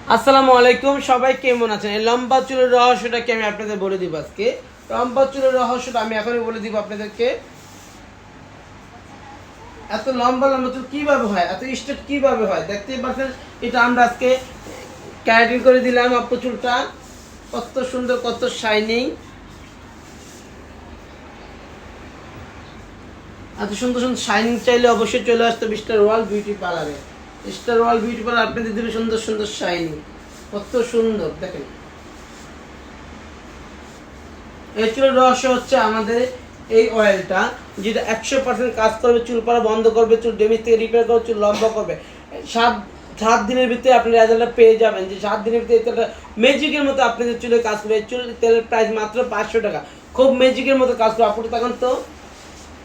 আসসালামু আলাইকুম, সবাই কেমন আছেন? এই লম্বা চুলের রহস্যটা কি আমি আপনাদের বলে দিব আজকে। লম্বা চুলের রহস্যটা আমি এখনই বলে দিব আপনাদেরকে। এত লম্বা লম্বা চুল কিভাবে হয়, এত স্ট্রেট কিভাবে হয় দেখতেই পাচ্ছেন। এটা আমরা আজকে ক্যারাটিন করে দিলাম। আপু চুলটা কত সুন্দর, কত শাইনিং, এত সুন্দর সুন্দর শাইনিং চাইলে অবশ্যই চলে আসতে স্টার ওয়ার্ল্ড বিউটি পার্লারে। স্টার ওয়ার্ল্ড বিউটি পার্লার আপনাদের দেবে সুন্দর সুন্দর শাইনিং, কত সুন্দর দেখেন। এই চুলের রহস্য হচ্ছে আমাদের এই অয়েলটা, যেটা 100% কাজ করবে, চুল পড়া বন্ধ করবে, চুল ড্যামেজ থেকে রিপেয়ার করবে, চুল লম্বা করবে। সাত সাত দিনের ভিতরে আপনি রেজাল্টটা পেয়ে যাবেন। যে 7 দিনের ভিতরে এটা ম্যাজিকের মতো আপনাদের চুলে কাজ করবে। এই চুল তেলের প্রাইস মাত্র 500 টাকা, খুব ম্যাজিকের মতো কাজ করবে। আপু তখন তো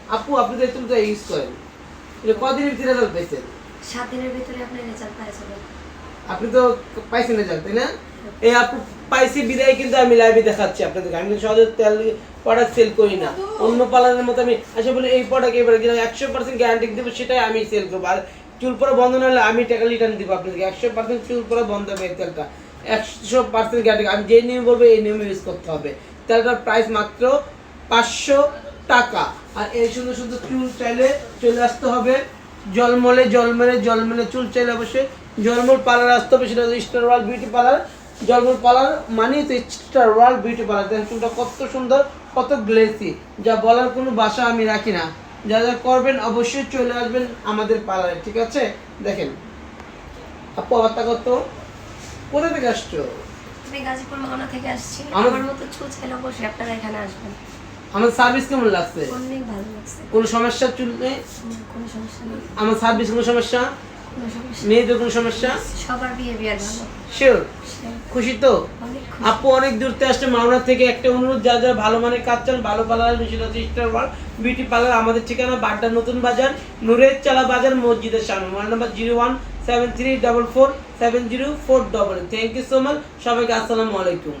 আপু আপনি তো এই চুলটা ইউজ করেন, এটা কদিনের ভিতরে রেজাল্ট পেয়েছেন? 7 দিনের ভিতরে আপনি রেজাল্ট পেয়ে যাবেন। আপনি তো পাইছেন রেজাল্ট, তাই না? এই আপু পাইছি বিদায় কিন্তু আমি লাইভে দেখাচ্ছি আপনাদেরকে। আমি কিন্তু সহজে তেল প্রোডাক্ট সেল করি না, অন্য পার্লারের মতো আমি আসলে বলি এই প্রোডাক্ট এবারে 100% গ্যারান্টি দেবো, সেটাই আমি সেল করবো। আর চুল পড়া বন্ধ না হলে আমি টাকা রিটার্ন দিব আপনাদেরকে। 100% চুল পড়া বন্ধ হবে এই তেলটা, 100% গ্যারান্টি। আমি যে নিয়ম বলবো এই নিয়মে ইউজ করতে হবে। তেলটার প্রাইস মাত্র 500 টাকা। আর এই সুন্দর সুন্দর চুল চাইলে চলে আসতে হবে জলমলে জলমলে জলমলে চুল চাইলে অবশ্যই জলমল পার্লার আসতে হবে। সেটা হচ্ছে স্টার ওয়ার্ল্ড বিউটি পার্লার। জলমল পার্লার মানেই তো স্টার ওয়ার্ল্ড বিউটি পার্লার। দেখেন চুলটা কত সুন্দর, কত গ্লেসি, যা বলার কোনো ভাষা আমি রাখি না। যা যা করবেন অবশ্যই চলে আসবেন আমাদের পার্লারে, ঠিক আছে? দেখেন আপু আবার কত কোথা থেকে আসছো? আমি গাজীপুর মাওনা থেকে আসছি। আমার- আমার মতো চুল চাইলে অবশ্যই আপনারা এখানে আসবেন। আমার সার্ভিস কেমন লাগছে? অনেক ভালো লাগছে। কোনো সমস্যা চুল নেই? কোনো সমস্যা নেই। আমার সার্ভিস কোনো সমস্যা? কোনো সমস্যা নেই। মেয়েদের কোনো সমস্যা? সবার বিহেভিয়ার ভালো। শিওর? সে খুশি তো? অনেক খুশি। আপু অনেক দূর থেকে আসছে মাওনা থেকে। একটা অনুরোধ, যা যা ভালো মানের কাজ চান, ভালো পার্লার সেটা হচ্ছে স্টার ওয়ার্ল্ড বিউটি পার্লার। আমাদের ঠিকানা বাড্ডা নতুন বাজার, নুরের চালা বাজার, মসজিদের সামনে। Mobile number 0173447040। Thank you so much সবাইকে। আসসালামু আলাইকুম।